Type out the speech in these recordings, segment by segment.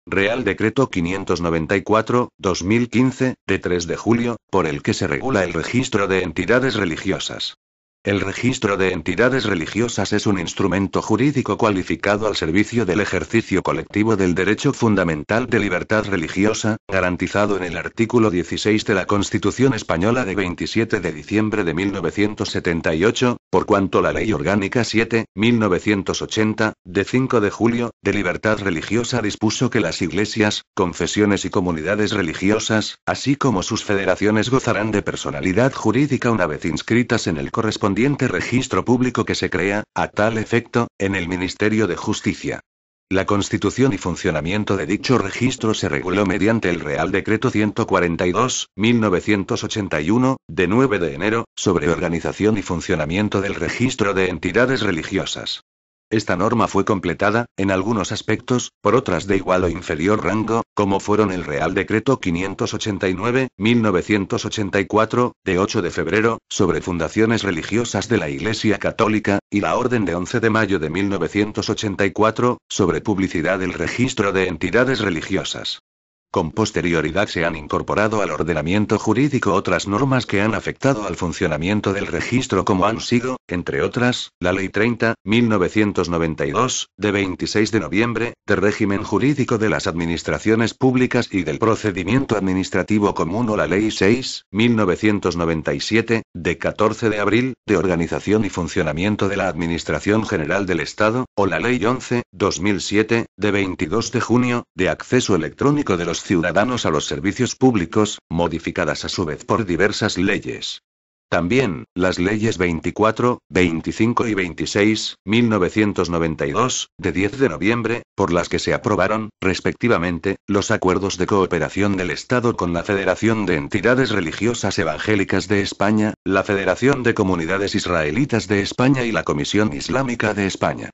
Real Decreto 594/2015, de 3 de julio, por el que se regula el registro de entidades religiosas. El registro de entidades religiosas es un instrumento jurídico cualificado al servicio del ejercicio colectivo del derecho fundamental de libertad religiosa, garantizado en el artículo 16 de la Constitución Española de 27 de diciembre de 1978, por cuanto la Ley Orgánica 7/1980, de 5 de julio, de libertad religiosa dispuso que las iglesias, confesiones y comunidades religiosas, así como sus federaciones gozarán de personalidad jurídica una vez inscritas en el correspondiente registro público que se crea, a tal efecto, en el Ministerio de Justicia. La constitución y funcionamiento de dicho registro se reguló mediante el Real Decreto 142/1981, de 9 de enero, sobre organización y funcionamiento del registro de entidades religiosas. Esta norma fue completada, en algunos aspectos, por otras de igual o inferior rango, como fueron el Real Decreto 589/1984, de 8 de febrero, sobre fundaciones religiosas de la Iglesia Católica, y la Orden de 11 de mayo de 1984, sobre publicidad del registro de entidades religiosas. Con posterioridad se han incorporado al ordenamiento jurídico otras normas que han afectado al funcionamiento del registro, como han sido, entre otras, la Ley 30/1992, de 26 de noviembre, de régimen jurídico de las administraciones públicas y del procedimiento administrativo común, o la Ley 6/1997, de 14 de abril, de organización y funcionamiento de la Administración General del Estado, o la Ley 11/2007, de 22 de junio, de acceso electrónico de los ciudadanos a los servicios públicos, modificadas a su vez por diversas leyes. También, las leyes 24, 25 y 26/1992, de 10 de noviembre, por las que se aprobaron, respectivamente, los acuerdos de cooperación del Estado con la Federación de Entidades Religiosas Evangélicas de España, la Federación de Comunidades Israelitas de España y la Comisión Islámica de España.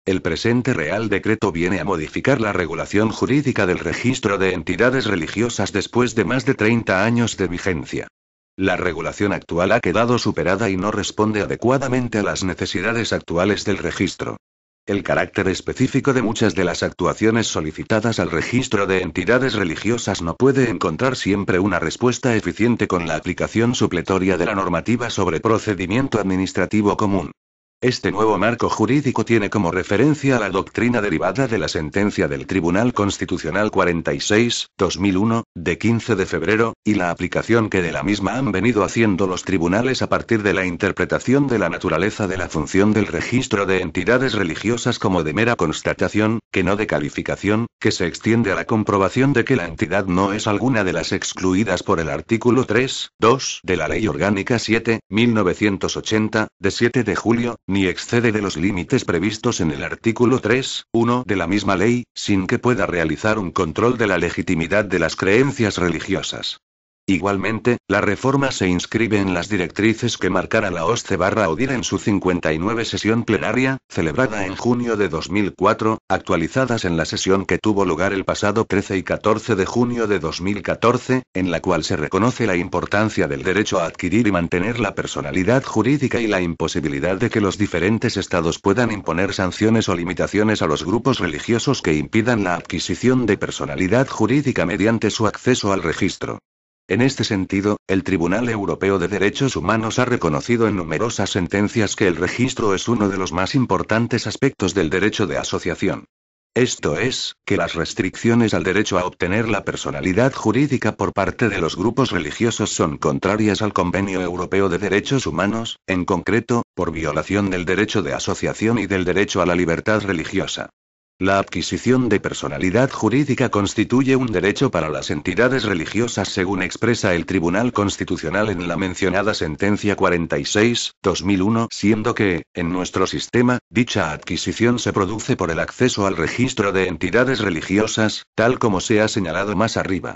El presente Real Decreto viene a modificar la regulación jurídica del registro de entidades religiosas después de más de 30 años de vigencia. La regulación actual ha quedado superada y no responde adecuadamente a las necesidades actuales del registro. El carácter específico de muchas de las actuaciones solicitadas al registro de entidades religiosas no puede encontrar siempre una respuesta eficiente con la aplicación supletoria de la normativa sobre procedimiento administrativo común. Este nuevo marco jurídico tiene como referencia la doctrina derivada de la sentencia del Tribunal Constitucional 46/2001, de 15 de febrero, y la aplicación que de la misma han venido haciendo los tribunales a partir de la interpretación de la naturaleza de la función del registro de entidades religiosas como de mera constatación, que no de calificación, que se extiende a la comprobación de que la entidad no es alguna de las excluidas por el artículo 3.2 de la Ley Orgánica 7/1980, de 7 de julio, ni excede de los límites previstos en el artículo 3.1 de la misma ley, sin que pueda realizar un control de la legitimidad de las creencias religiosas. Igualmente, la reforma se inscribe en las directrices que marcara la OSCE/ODIHR en su 59 sesión plenaria, celebrada en junio de 2004, actualizadas en la sesión que tuvo lugar el pasado 13 y 14 de junio de 2014, en la cual se reconoce la importancia del derecho a adquirir y mantener la personalidad jurídica y la imposibilidad de que los diferentes estados puedan imponer sanciones o limitaciones a los grupos religiosos que impidan la adquisición de personalidad jurídica mediante su acceso al registro. En este sentido, el Tribunal Europeo de Derechos Humanos ha reconocido en numerosas sentencias que el registro es uno de los más importantes aspectos del derecho de asociación. Esto es, que las restricciones al derecho a obtener la personalidad jurídica por parte de los grupos religiosos son contrarias al Convenio Europeo de Derechos Humanos, en concreto, por violación del derecho de asociación y del derecho a la libertad religiosa. La adquisición de personalidad jurídica constituye un derecho para las entidades religiosas según expresa el Tribunal Constitucional en la mencionada sentencia 46/2001, siendo que, en nuestro sistema, dicha adquisición se produce por el acceso al registro de entidades religiosas, tal como se ha señalado más arriba.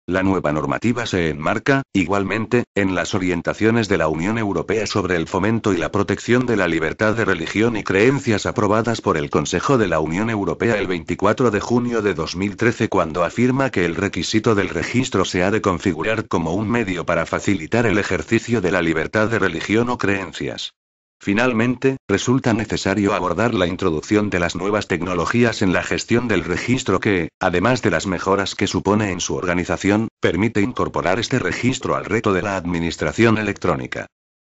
La nueva normativa se enmarca, igualmente, en las orientaciones de la Unión Europea sobre el fomento y la protección de la libertad de religión y creencias aprobadas por el Consejo de la Unión Europea el 24 de junio de 2013, cuando afirma que el requisito del registro se ha de configurar como un medio para facilitar el ejercicio de la libertad de religión o creencias. Finalmente, resulta necesario abordar la introducción de las nuevas tecnologías en la gestión del registro que, además de las mejoras que supone en su organización, permite incorporar este registro al reto de la administración electrónica.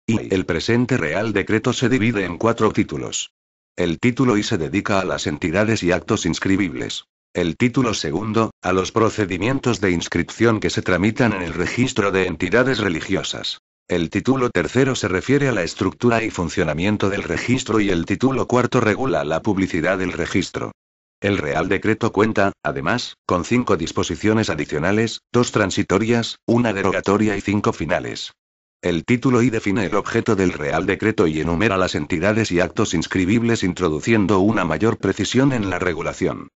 Y el presente Real Decreto se divide en 4 títulos. El título I se dedica a las entidades y actos inscribibles. El título segundo, a los procedimientos de inscripción que se tramitan en el registro de entidades religiosas. El título tercero se refiere a la estructura y funcionamiento del registro y el título cuarto regula la publicidad del registro. El Real Decreto cuenta, además, con 5 disposiciones adicionales, 2 transitorias, 1 derogatoria y 5 finales. El título I define el objeto del Real Decreto y enumera las entidades y actos inscribibles introduciendo una mayor precisión en la regulación.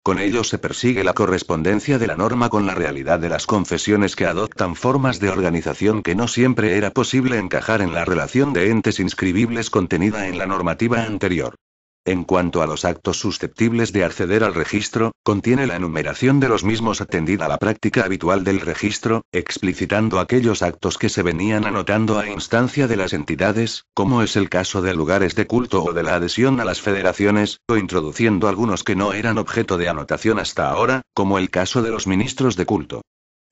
Con ello se persigue la correspondencia de la norma con la realidad de las confesiones que adoptan formas de organización que no siempre era posible encajar en la relación de entes inscribibles contenida en la normativa anterior. En cuanto a los actos susceptibles de acceder al registro, contiene la enumeración de los mismos atendida a la práctica habitual del registro, explicitando aquellos actos que se venían anotando a instancia de las entidades, como es el caso de lugares de culto o de la adhesión a las federaciones, o introduciendo algunos que no eran objeto de anotación hasta ahora, como el caso de los ministros de culto.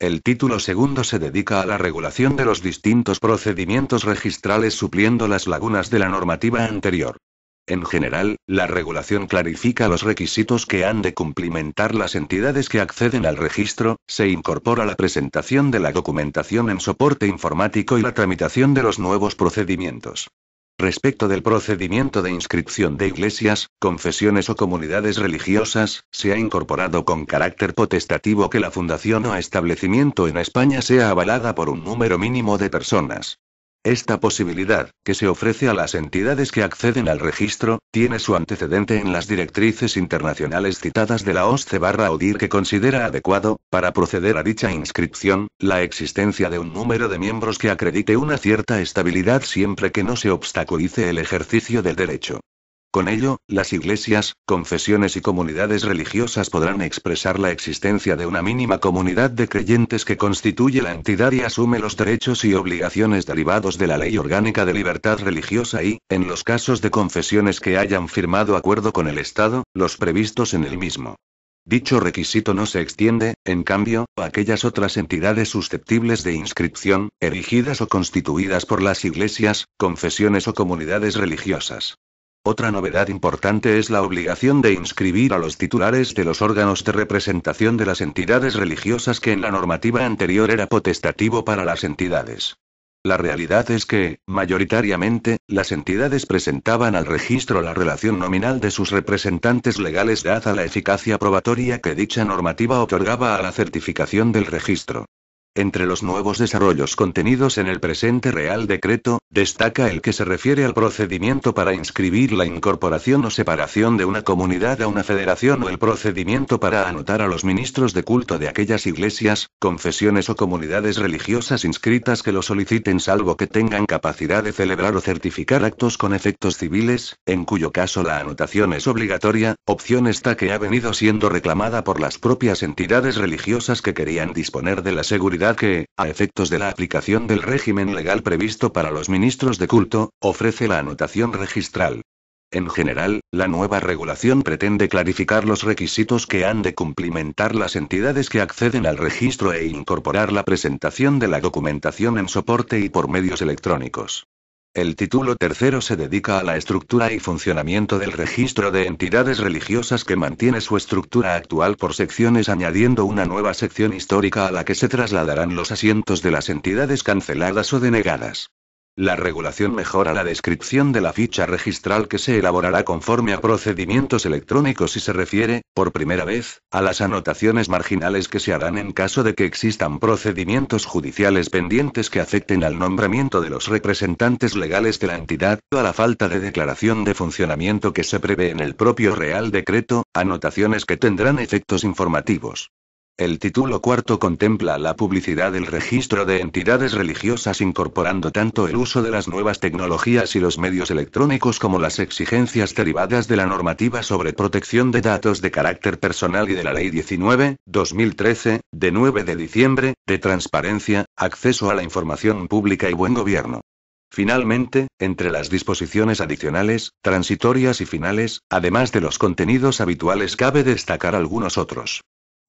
El título segundo se dedica a la regulación de los distintos procedimientos registrales supliendo las lagunas de la normativa anterior. En general, la regulación clarifica los requisitos que han de cumplimentar las entidades que acceden al registro, se incorpora la presentación de la documentación en soporte informático y la tramitación de los nuevos procedimientos. Respecto del procedimiento de inscripción de iglesias, confesiones o comunidades religiosas, se ha incorporado con carácter potestativo que la fundación o establecimiento en España sea avalada por un número mínimo de personas. Esta posibilidad, que se ofrece a las entidades que acceden al registro, tiene su antecedente en las directrices internacionales citadas de la OSCE/ODIHR que considera adecuado, para proceder a dicha inscripción, la existencia de un número de miembros que acredite una cierta estabilidad siempre que no se obstaculice el ejercicio del derecho. Con ello, las iglesias, confesiones y comunidades religiosas podrán expresar la existencia de una mínima comunidad de creyentes que constituye la entidad y asume los derechos y obligaciones derivados de la Ley Orgánica de Libertad Religiosa y, en los casos de confesiones que hayan firmado acuerdo con el Estado, los previstos en el mismo. Dicho requisito no se extiende, en cambio, a aquellas otras entidades susceptibles de inscripción, erigidas o constituidas por las iglesias, confesiones o comunidades religiosas. Otra novedad importante es la obligación de inscribir a los titulares de los órganos de representación de las entidades religiosas que en la normativa anterior era potestativo para las entidades. La realidad es que, mayoritariamente, las entidades presentaban al registro la relación nominal de sus representantes legales dada la eficacia probatoria que dicha normativa otorgaba a la certificación del registro. Entre los nuevos desarrollos contenidos en el presente Real Decreto, destaca el que se refiere al procedimiento para inscribir la incorporación o separación de una comunidad a una federación o el procedimiento para anotar a los ministros de culto de aquellas iglesias, confesiones o comunidades religiosas inscritas que lo soliciten salvo que tengan capacidad de celebrar o certificar actos con efectos civiles, en cuyo caso la anotación es obligatoria, opción esta que ha venido siendo reclamada por las propias entidades religiosas que querían disponer de la seguridad que, a efectos de la aplicación del régimen legal previsto para los ministros de culto, ofrece la anotación registral. En general, la nueva regulación pretende clarificar los requisitos que han de cumplimentar las entidades que acceden al registro e incorporar la presentación de la documentación en soporte y por medios electrónicos. El título tercero se dedica a la estructura y funcionamiento del registro de entidades religiosas que mantiene su estructura actual por secciones añadiendo una nueva sección histórica a la que se trasladarán los asientos de las entidades canceladas o denegadas. La regulación mejora la descripción de la ficha registral que se elaborará conforme a procedimientos electrónicos y se refiere, por primera vez, a las anotaciones marginales que se harán en caso de que existan procedimientos judiciales pendientes que afecten al nombramiento de los representantes legales de la entidad, o a la falta de declaración de funcionamiento que se prevé en el propio Real Decreto, anotaciones que tendrán efectos informativos. El título cuarto contempla la publicidad del registro de entidades religiosas incorporando tanto el uso de las nuevas tecnologías y los medios electrónicos como las exigencias derivadas de la normativa sobre protección de datos de carácter personal y de la Ley 19/2013, de 9 de diciembre, de transparencia, acceso a la información pública y buen gobierno. Finalmente, entre las disposiciones adicionales, transitorias y finales, además de los contenidos habituales, cabe destacar algunos otros.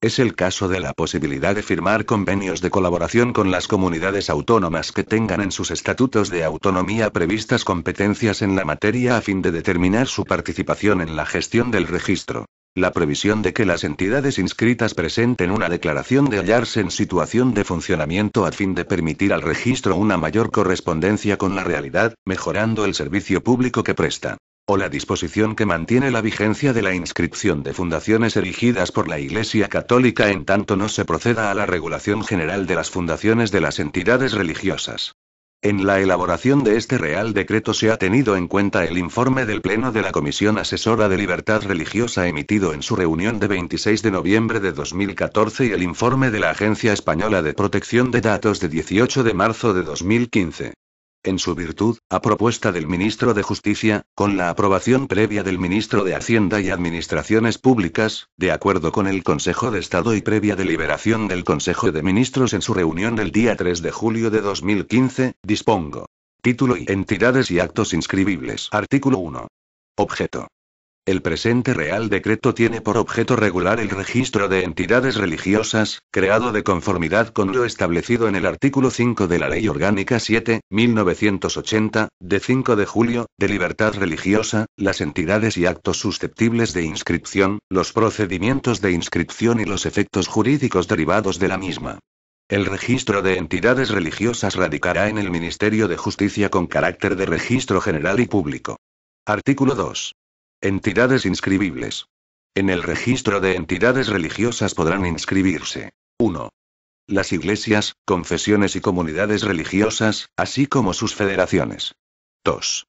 Es el caso de la posibilidad de firmar convenios de colaboración con las comunidades autónomas que tengan en sus estatutos de autonomía previstas competencias en la materia a fin de determinar su participación en la gestión del registro. La previsión de que las entidades inscritas presenten una declaración de hallarse en situación de funcionamiento a fin de permitir al registro una mayor correspondencia con la realidad, mejorando el servicio público que presta. O la disposición que mantiene la vigencia de la inscripción de fundaciones erigidas por la Iglesia Católica en tanto no se proceda a la regulación general de las fundaciones de las entidades religiosas. En la elaboración de este Real Decreto se ha tenido en cuenta el informe del Pleno de la Comisión Asesora de Libertad Religiosa emitido en su reunión de 26 de noviembre de 2014 y el informe de la Agencia Española de Protección de Datos de 18 de marzo de 2015. En su virtud, a propuesta del Ministro de Justicia, con la aprobación previa del Ministro de Hacienda y Administraciones Públicas, de acuerdo con el Consejo de Estado y previa deliberación del Consejo de Ministros en su reunión del día 3 de julio de 2015, dispongo. Título y entidades y actos inscribibles. Artículo 1. Objeto. El presente Real Decreto tiene por objeto regular el registro de entidades religiosas, creado de conformidad con lo establecido en el artículo 5 de la Ley Orgánica 7/1980, de 5 de julio, de libertad religiosa, las entidades y actos susceptibles de inscripción, los procedimientos de inscripción y los efectos jurídicos derivados de la misma. El registro de entidades religiosas radicará en el Ministerio de Justicia con carácter de registro general y público. Artículo 2. Entidades inscribibles. En el registro de entidades religiosas podrán inscribirse: 1. Las iglesias, confesiones y comunidades religiosas, así como sus federaciones. 2.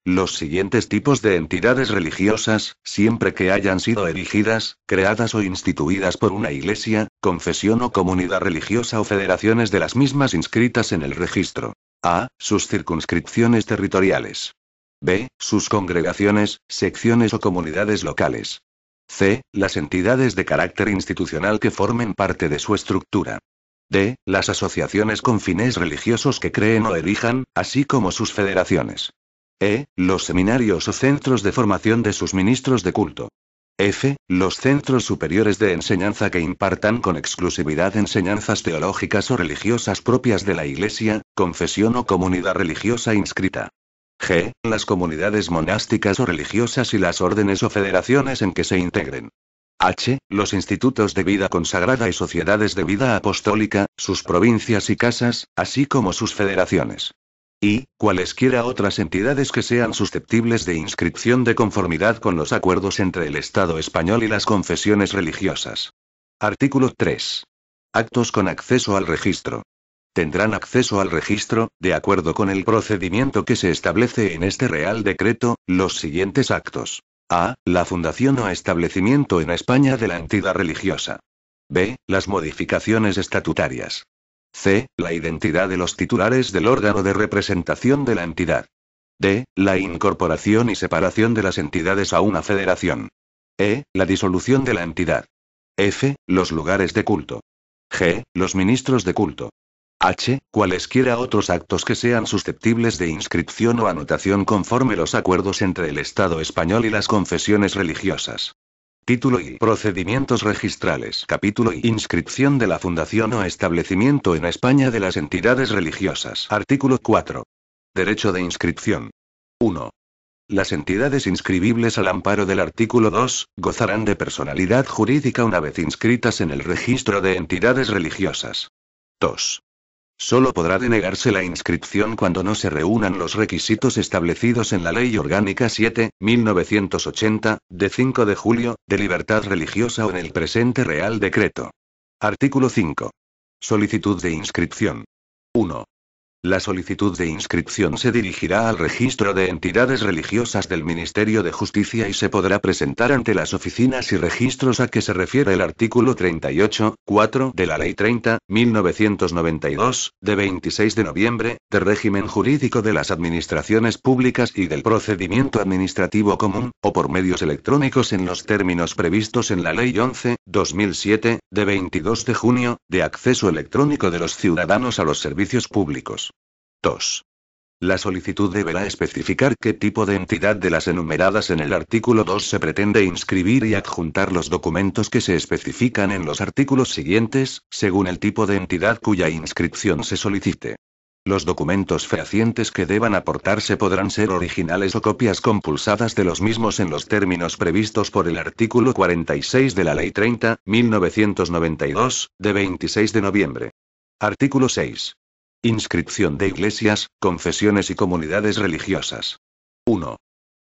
Los siguientes tipos de entidades religiosas, siempre que hayan sido erigidas, creadas o instituidas por una iglesia, confesión o comunidad religiosa o federaciones de las mismas inscritas en el registro. A. Sus circunscripciones territoriales. B. Sus congregaciones, secciones o comunidades locales. C. Las entidades de carácter institucional que formen parte de su estructura. D. Las asociaciones con fines religiosos que creen o erijan, así como sus federaciones. E. Los seminarios o centros de formación de sus ministros de culto. F. Los centros superiores de enseñanza que impartan con exclusividad enseñanzas teológicas o religiosas propias de la Iglesia, confesión o comunidad religiosa inscrita. G. Las comunidades monásticas o religiosas y las órdenes o federaciones en que se integren. H. Los institutos de vida consagrada y sociedades de vida apostólica, sus provincias y casas, así como sus federaciones. Y, cualesquiera otras entidades que sean susceptibles de inscripción de conformidad con los acuerdos entre el Estado español y las confesiones religiosas. Artículo 3. Actos con acceso al registro. Tendrán acceso al registro, de acuerdo con el procedimiento que se establece en este Real Decreto, los siguientes actos. A. La fundación o establecimiento en España de la entidad religiosa. B. Las modificaciones estatutarias. C. La identidad de los titulares del órgano de representación de la entidad. D. La incorporación y separación de las entidades a una federación. E. La disolución de la entidad. F. Los lugares de culto. G. Los ministros de culto. H. Cualesquiera otros actos que sean susceptibles de inscripción o anotación conforme los acuerdos entre el Estado español y las confesiones religiosas. Título y procedimientos registrales. Capítulo y inscripción de la fundación o establecimiento en España de las entidades religiosas. Artículo 4. Derecho de inscripción. 1. Las entidades inscribibles al amparo del artículo 2, gozarán de personalidad jurídica una vez inscritas en el registro de entidades religiosas. 2. Solo podrá denegarse la inscripción cuando no se reúnan los requisitos establecidos en la Ley Orgánica 7/1980, de 5 de julio, de libertad religiosa o en el presente Real Decreto. Artículo 5. Solicitud de inscripción. 1. La solicitud de inscripción se dirigirá al registro de entidades religiosas del Ministerio de Justicia y se podrá presentar ante las oficinas y registros a que se refiere el artículo 38.4 de la Ley 30/1992, de 26 de noviembre, de régimen jurídico de las administraciones públicas y del procedimiento administrativo común, o por medios electrónicos en los términos previstos en la Ley 11/2007, de 22 de junio, de acceso electrónico de los ciudadanos a los servicios públicos. 2. La solicitud deberá especificar qué tipo de entidad de las enumeradas en el artículo 2 se pretende inscribir y adjuntar los documentos que se especifican en los artículos siguientes, según el tipo de entidad cuya inscripción se solicite. Los documentos fehacientes que deban aportarse podrán ser originales o copias compulsadas de los mismos en los términos previstos por el artículo 46 de la Ley 30.1992, de 26 de noviembre. Artículo 6. Inscripción de iglesias, confesiones y comunidades religiosas. 1.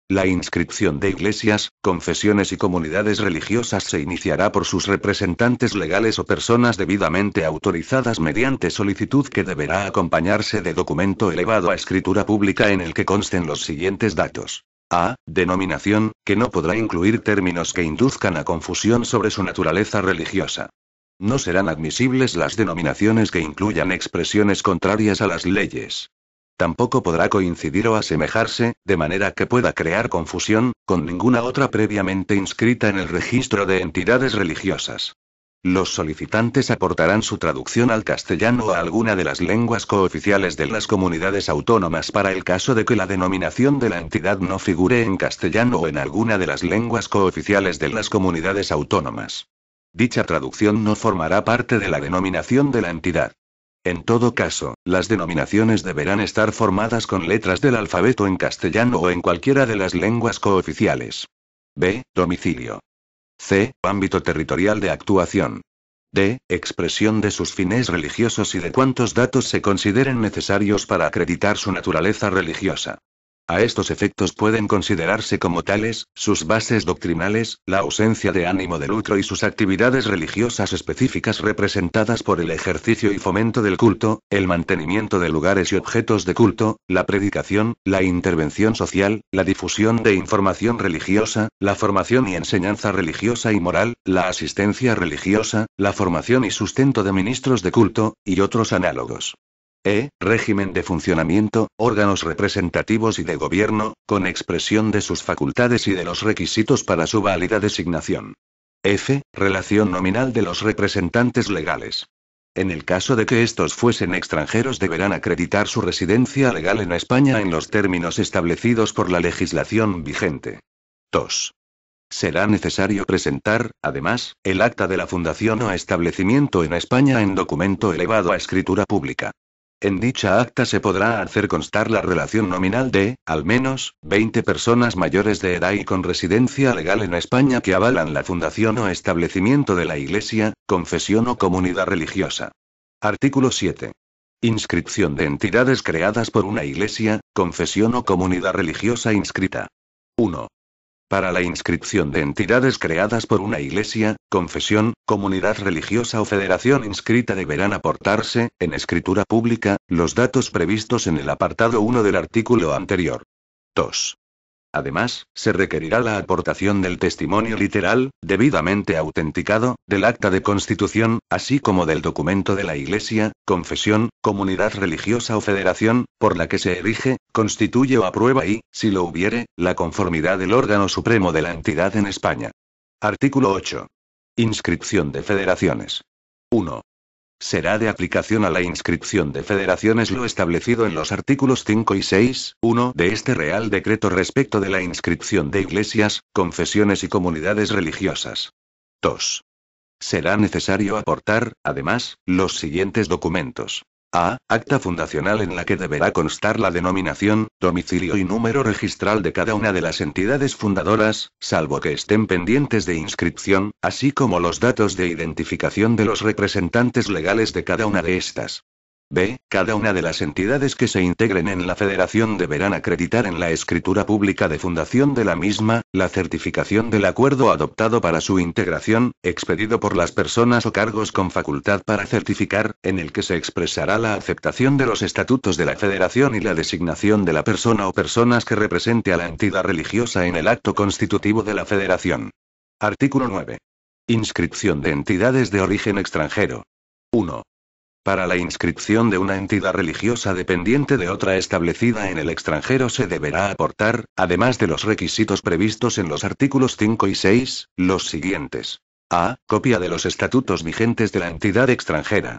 La inscripción de iglesias, confesiones y comunidades religiosas se iniciará por sus representantes legales o personas debidamente autorizadas mediante solicitud que deberá acompañarse de documento elevado a escritura pública en el que consten los siguientes datos. A. Denominación, que no podrá incluir términos que induzcan a confusión sobre su naturaleza religiosa. No serán admisibles las denominaciones que incluyan expresiones contrarias a las leyes. Tampoco podrá coincidir o asemejarse, de manera que pueda crear confusión, con ninguna otra previamente inscrita en el registro de entidades religiosas. Los solicitantes aportarán su traducción al castellano o a alguna de las lenguas cooficiales de las comunidades autónomas para el caso de que la denominación de la entidad no figure en castellano o en alguna de las lenguas cooficiales de las comunidades autónomas. Dicha traducción no formará parte de la denominación de la entidad. En todo caso, las denominaciones deberán estar formadas con letras del alfabeto en castellano o en cualquiera de las lenguas cooficiales. B. Domicilio. C. Ámbito territorial de actuación. D. Expresión de sus fines religiosos y de cuantos datos se consideren necesarios para acreditar su naturaleza religiosa. A estos efectos pueden considerarse como tales, sus bases doctrinales, la ausencia de ánimo de lucro y sus actividades religiosas específicas representadas por el ejercicio y fomento del culto, el mantenimiento de lugares y objetos de culto, la predicación, la intervención social, la difusión de información religiosa, la formación y enseñanza religiosa y moral, la asistencia religiosa, la formación y sustento de ministros de culto, y otros análogos. Régimen de funcionamiento, órganos representativos y de gobierno, con expresión de sus facultades y de los requisitos para su válida designación. F. Relación nominal de los representantes legales. En el caso de que estos fuesen extranjeros deberán acreditar su residencia legal en España en los términos establecidos por la legislación vigente. 2. Será necesario presentar, además, el acta de la fundación o establecimiento en España en documento elevado a escritura pública. En dicha acta se podrá hacer constar la relación nominal de, al menos, 20 personas mayores de edad y con residencia legal en España que avalan la fundación o establecimiento de la iglesia, confesión o comunidad religiosa. Artículo 7. Inscripción de entidades creadas por una iglesia, confesión o comunidad religiosa inscrita. 1. Para la inscripción de entidades creadas por una iglesia, confesión, comunidad religiosa o federación inscrita deberán aportarse, en escritura pública, los datos previstos en el apartado 1 del artículo anterior. 2. Además, se requerirá la aportación del testimonio literal, debidamente autenticado, del acta de constitución, así como del documento de la iglesia, confesión, comunidad religiosa o federación, por la que se erige, constituye o aprueba y, si lo hubiere, la conformidad del órgano supremo de la entidad en España. Artículo 8. Inscripción de federaciones. 1. Será de aplicación a la inscripción de federaciones lo establecido en los artículos 5 y 6, 1 de este Real Decreto respecto de la inscripción de iglesias, confesiones y comunidades religiosas. 2. Será necesario aportar, además, los siguientes documentos. A. Acta fundacional en la que deberá constar la denominación, domicilio y número registral de cada una de las entidades fundadoras, salvo que estén pendientes de inscripción, así como los datos de identificación de los representantes legales de cada una de estas. B. Cada una de las entidades que se integren en la federación deberán acreditar en la escritura pública de fundación de la misma, la certificación del acuerdo adoptado para su integración, expedido por las personas o cargos con facultad para certificar, en el que se expresará la aceptación de los estatutos de la federación y la designación de la persona o personas que represente a la entidad religiosa en el acto constitutivo de la federación. Artículo 9. Inscripción de entidades de origen extranjero. 1. Para la inscripción de una entidad religiosa dependiente de otra establecida en el extranjero se deberá aportar, además de los requisitos previstos en los artículos 5 y 6, los siguientes. A. Copia de los estatutos vigentes de la entidad extranjera.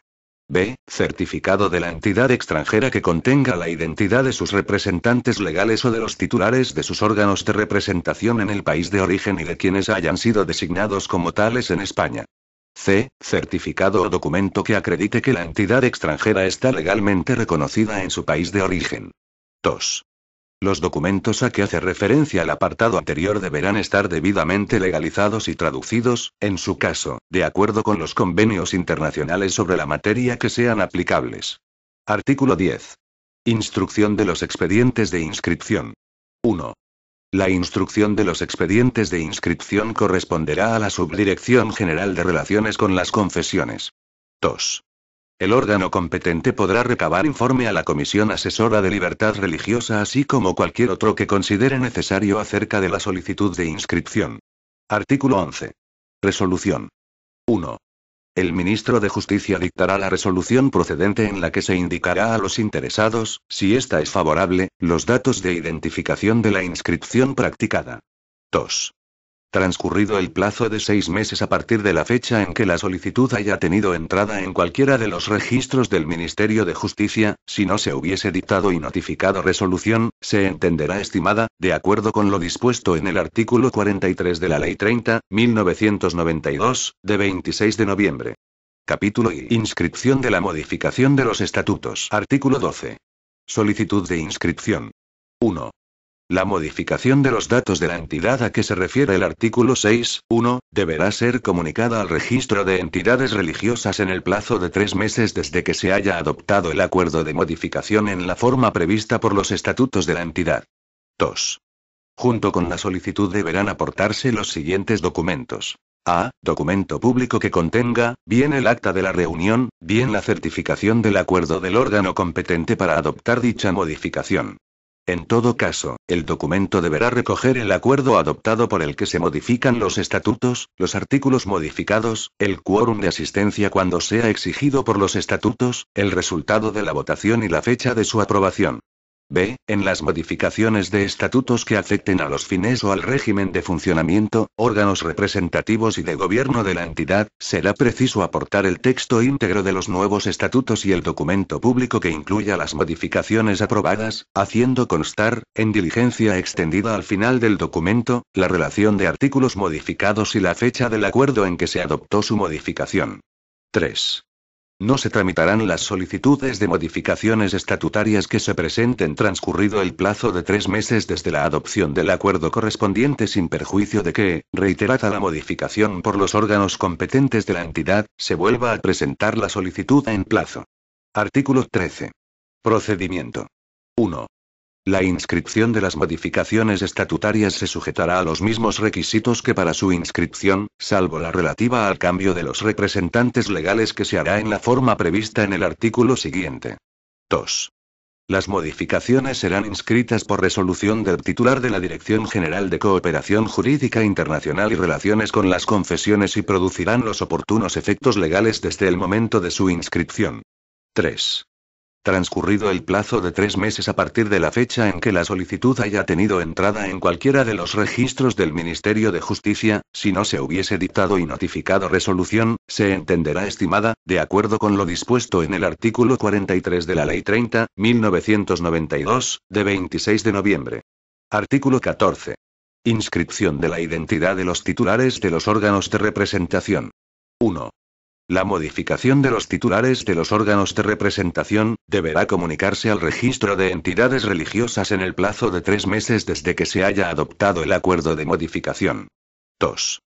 B. Certificado de la entidad extranjera que contenga la identidad de sus representantes legales o de los titulares de sus órganos de representación en el país de origen y de quienes hayan sido designados como tales en España. C. Certificado o documento que acredite que la entidad extranjera está legalmente reconocida en su país de origen. 2. Los documentos a que hace referencia el apartado anterior deberán estar debidamente legalizados y traducidos, en su caso, de acuerdo con los convenios internacionales sobre la materia que sean aplicables. Artículo 10. Instrucción de los expedientes de inscripción. 1. La instrucción de los expedientes de inscripción corresponderá a la Subdirección General de Relaciones con las Confesiones. 2. El órgano competente podrá recabar informe a la Comisión Asesora de Libertad Religiosa así como cualquier otro que considere necesario acerca de la solicitud de inscripción. Artículo 11. Resolución. 1. El ministro de Justicia dictará la resolución procedente en la que se indicará a los interesados, si ésta es favorable, los datos de identificación de la inscripción practicada. 2. Transcurrido el plazo de 6 meses a partir de la fecha en que la solicitud haya tenido entrada en cualquiera de los registros del Ministerio de Justicia, si no se hubiese dictado y notificado resolución, se entenderá estimada, de acuerdo con lo dispuesto en el artículo 43 de la Ley 30.1992, de 26 de noviembre. Capítulo I. Inscripción de la modificación de los estatutos. Artículo 12. Solicitud de inscripción. 1. La modificación de los datos de la entidad a que se refiere el artículo 6.1, deberá ser comunicada al registro de entidades religiosas en el plazo de 3 meses desde que se haya adoptado el acuerdo de modificación en la forma prevista por los estatutos de la entidad. 2. Junto con la solicitud deberán aportarse los siguientes documentos. A. Documento público que contenga, bien el acta de la reunión, bien la certificación del acuerdo del órgano competente para adoptar dicha modificación. En todo caso, el documento deberá recoger el acuerdo adoptado por el que se modifican los estatutos, los artículos modificados, el quórum de asistencia cuando sea exigido por los estatutos, el resultado de la votación y la fecha de su aprobación. B. En las modificaciones de estatutos que afecten a los fines o al régimen de funcionamiento, órganos representativos y de gobierno de la entidad, será preciso aportar el texto íntegro de los nuevos estatutos y el documento público que incluya las modificaciones aprobadas, haciendo constar, en diligencia extendida al final del documento, la relación de artículos modificados y la fecha del acuerdo en que se adoptó su modificación. 3. No se tramitarán las solicitudes de modificaciones estatutarias que se presenten transcurrido el plazo de 3 meses desde la adopción del acuerdo correspondiente sin perjuicio de que, reiterada la modificación por los órganos competentes de la entidad, se vuelva a presentar la solicitud en plazo. Artículo 13. Procedimiento. 1. La inscripción de las modificaciones estatutarias se sujetará a los mismos requisitos que para su inscripción, salvo la relativa al cambio de los representantes legales que se hará en la forma prevista en el artículo siguiente. 2. Las modificaciones serán inscritas por resolución del titular de la Dirección General de Cooperación Jurídica Internacional y Relaciones con las Confesiones y producirán los oportunos efectos legales desde el momento de su inscripción. 3. Transcurrido el plazo de 3 meses a partir de la fecha en que la solicitud haya tenido entrada en cualquiera de los registros del Ministerio de Justicia, si no se hubiese dictado y notificado resolución, se entenderá estimada, de acuerdo con lo dispuesto en el artículo 43 de la Ley 30.1992, de 26 de noviembre. Artículo 14. Inscripción de la identidad de los titulares de los órganos de representación. 1. La modificación de los titulares de los órganos de representación deberá comunicarse al registro de entidades religiosas en el plazo de 3 meses desde que se haya adoptado el acuerdo de modificación. 2.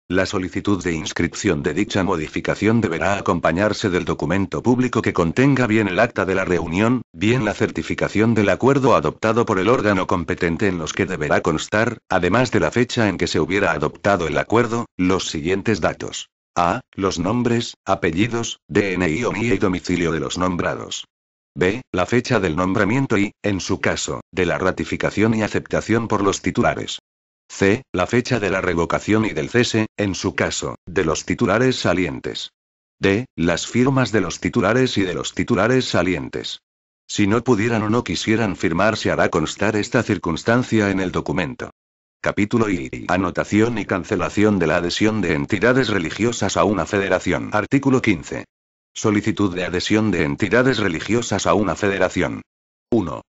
La solicitud de inscripción de dicha modificación deberá acompañarse del documento público que contenga bien el acta de la reunión, bien la certificación del acuerdo adoptado por el órgano competente en los que deberá constar, además de la fecha en que se hubiera adoptado el acuerdo, los siguientes datos. A. Los nombres, apellidos, DNI o NIE y domicilio de los nombrados. B. La fecha del nombramiento y, en su caso, de la ratificación y aceptación por los titulares. C. La fecha de la revocación y del cese, en su caso, de los titulares salientes. D. Las firmas de los titulares y de los titulares salientes. Si no pudieran o no quisieran firmar, se hará constar esta circunstancia en el documento. Capítulo I. Anotación y cancelación de la adhesión de entidades religiosas a una federación. Artículo 15. Solicitud de adhesión de entidades religiosas a una federación. 1.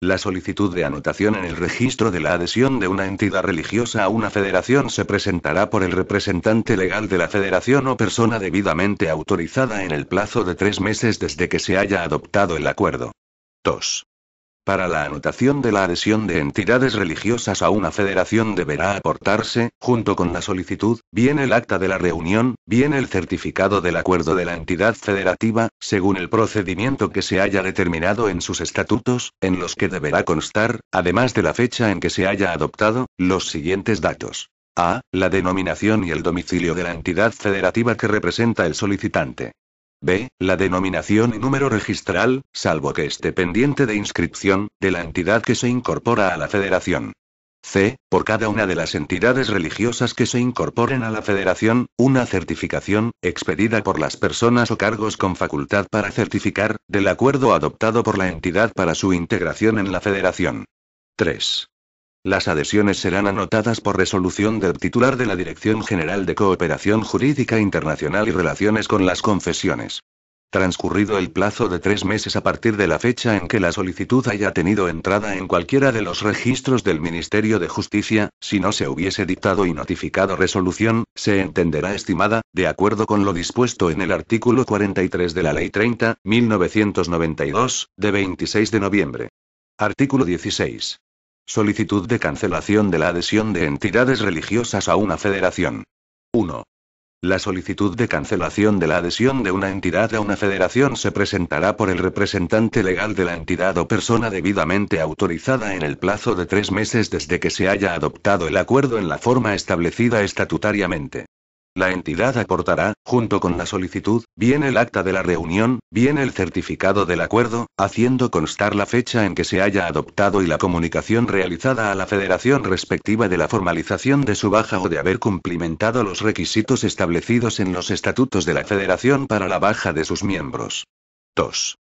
La solicitud de anotación en el registro de la adhesión de una entidad religiosa a una federación se presentará por el representante legal de la federación o persona debidamente autorizada en el plazo de 3 meses desde que se haya adoptado el acuerdo. 2. Para la anotación de la adhesión de entidades religiosas a una federación deberá aportarse, junto con la solicitud, bien el acta de la reunión, bien el certificado del acuerdo de la entidad federativa, según el procedimiento que se haya determinado en sus estatutos, en los que deberá constar, además de la fecha en que se haya adoptado, los siguientes datos. A. La denominación y el domicilio de la entidad federativa que representa el solicitante. B. La denominación y número registral, salvo que esté pendiente de inscripción, de la entidad que se incorpora a la federación. C. Por cada una de las entidades religiosas que se incorporen a la federación, una certificación, expedida por las personas o cargos con facultad para certificar, del acuerdo adoptado por la entidad para su integración en la federación. 3. Las adhesiones serán anotadas por resolución del titular de la Dirección General de Cooperación Jurídica Internacional y Relaciones con las Confesiones. Transcurrido el plazo de 3 meses a partir de la fecha en que la solicitud haya tenido entrada en cualquiera de los registros del Ministerio de Justicia, si no se hubiese dictado y notificado resolución, se entenderá estimada, de acuerdo con lo dispuesto en el artículo 43 de la Ley 30.1992, de 26 de noviembre. Artículo 16. Solicitud de cancelación de la adhesión de entidades religiosas a una federación. 1. La solicitud de cancelación de la adhesión de una entidad a una federación se presentará por el representante legal de la entidad o persona debidamente autorizada en el plazo de 3 meses desde que se haya adoptado el acuerdo en la forma establecida estatutariamente. La entidad aportará, junto con la solicitud, bien el acta de la reunión, bien el certificado del acuerdo, haciendo constar la fecha en que se haya adoptado y la comunicación realizada a la federación respectiva de la formalización de su baja o de haber cumplimentado los requisitos establecidos en los estatutos de la federación para la baja de sus miembros. 2.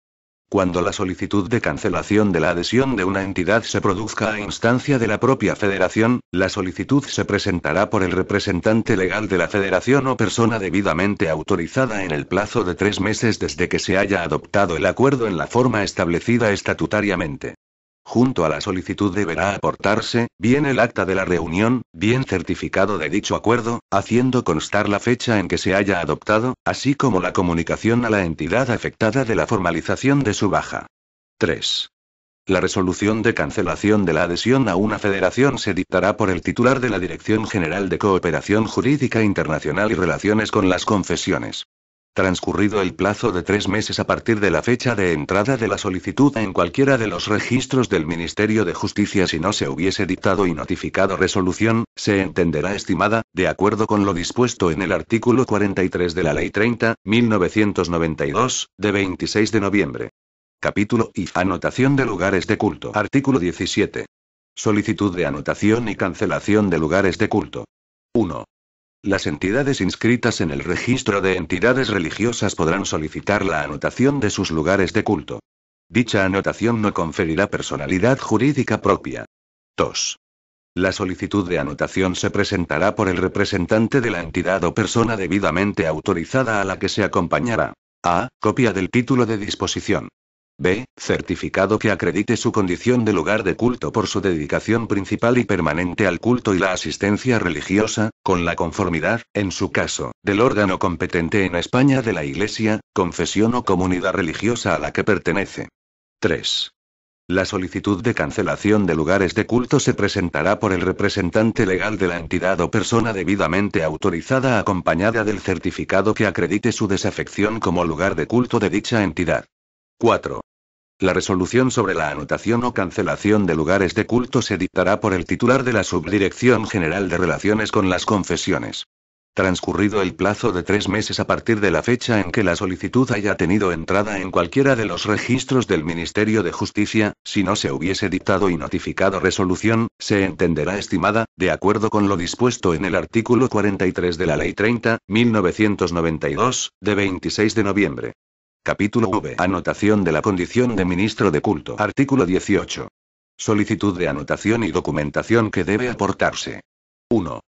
Cuando la solicitud de cancelación de la adhesión de una entidad se produzca a instancia de la propia federación, la solicitud se presentará por el representante legal de la federación o persona debidamente autorizada en el plazo de 3 meses desde que se haya adoptado el acuerdo en la forma establecida estatutariamente. Junto a la solicitud deberá aportarse, bien el acta de la reunión, bien certificado de dicho acuerdo, haciendo constar la fecha en que se haya adoptado, así como la comunicación a la entidad afectada de la formalización de su baja. 3. La resolución de cancelación de la adhesión a una federación se dictará por el titular de la Dirección General de Cooperación Jurídica Internacional y Relaciones con las Confesiones. Transcurrido el plazo de 3 meses a partir de la fecha de entrada de la solicitud en cualquiera de los registros del Ministerio de Justicia si no se hubiese dictado y notificado resolución, se entenderá estimada, de acuerdo con lo dispuesto en el artículo 43 de la Ley 30.1992, de 26 de noviembre. Capítulo I. Anotación de lugares de culto. Artículo 17. Solicitud de anotación y cancelación de lugares de culto. 1. Las entidades inscritas en el registro de entidades religiosas podrán solicitar la anotación de sus lugares de culto. Dicha anotación no conferirá personalidad jurídica propia. 2. La solicitud de anotación se presentará por el representante de la entidad o persona debidamente autorizada a la que se acompañará. A. Copia del título de disposición. B. Certificado que acredite su condición de lugar de culto por su dedicación principal y permanente al culto y la asistencia religiosa, con la conformidad, en su caso, del órgano competente en España de la Iglesia, confesión o comunidad religiosa a la que pertenece. 3. La solicitud de cancelación de lugares de culto se presentará por el representante legal de la entidad o persona debidamente autorizada acompañada del certificado que acredite su desafección como lugar de culto de dicha entidad. 4. La resolución sobre la anotación o cancelación de lugares de culto se dictará por el titular de la Subdirección General de Relaciones con las Confesiones. Transcurrido el plazo de 3 meses a partir de la fecha en que la solicitud haya tenido entrada en cualquiera de los registros del Ministerio de Justicia, si no se hubiese dictado y notificado resolución, se entenderá estimada, de acuerdo con lo dispuesto en el artículo 43 de la Ley 30.1992, de 26 de noviembre. Capítulo V. Anotación de la condición de ministro de culto. Artículo 18. Solicitud de anotación y documentación que debe aportarse. 1.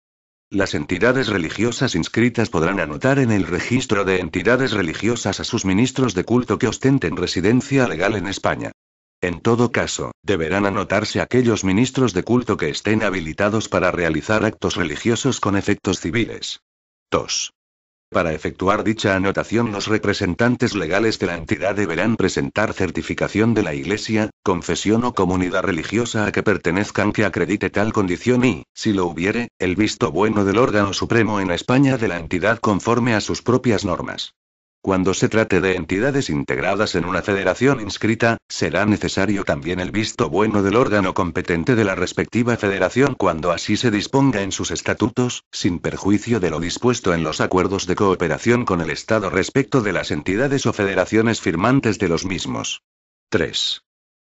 Las entidades religiosas inscritas podrán anotar en el registro de entidades religiosas a sus ministros de culto que ostenten residencia legal en España. En todo caso, deberán anotarse aquellos ministros de culto que estén habilitados para realizar actos religiosos con efectos civiles. 2. Para efectuar dicha anotación, los representantes legales de la entidad deberán presentar certificación de la Iglesia, confesión o comunidad religiosa a que pertenezcan que acredite tal condición y, si lo hubiere, el visto bueno del órgano supremo en España de la entidad conforme a sus propias normas. Cuando se trate de entidades integradas en una federación inscrita, será necesario también el visto bueno del órgano competente de la respectiva federación cuando así se disponga en sus estatutos, sin perjuicio de lo dispuesto en los acuerdos de cooperación con el Estado respecto de las entidades o federaciones firmantes de los mismos. 3.